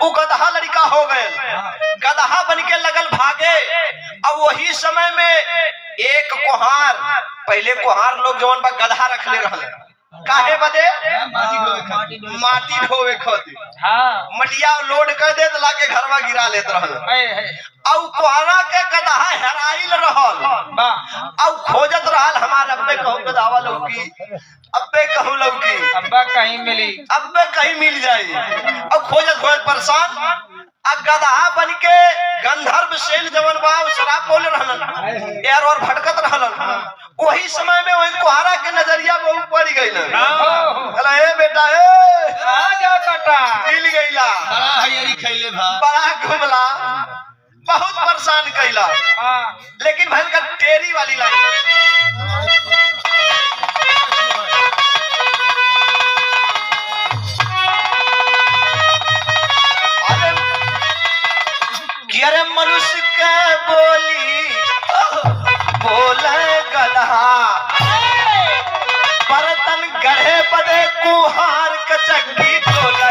वो गदहा लड़का हो गए, गदहा बन के लगल भागे। अब वही समय में एक कुहार, पहले कुहार लोग जवन बा गदहा रखले रहले काहे बदे, माटी ढोवे खातिर। मटिया लोड कर दे तो लाके घरवा गिरा लेत रहल। औ कुहारा के गदहा हेराइल रहल, औ खोजत रहल हमार अब्बे कहूं गदहावा लौकी, अब्बे कहूं लौकी, अब्बा कहीं मिली, अब्बे कहीं मिल जाई। और खोजत खोजत परेशान गदहा बन के गंधर्व सेन जवन बा शराब बोल रहलन, यार और भटकत रहलन। वही समय में वही कुहारा के नजरिया में पड़ गई ना, ए बेटा ए जा बेटा मिल गईला, बड़ा हरियरी खैले भा, बड़ा घुमला, बहुत परेशान कैला। लेकिन भैल का टेरी वाली लाइन, अरे मनुष्य के बोली बोले गदहा, बर्तन गढ़े बदे कुहार कचक्की ढोला।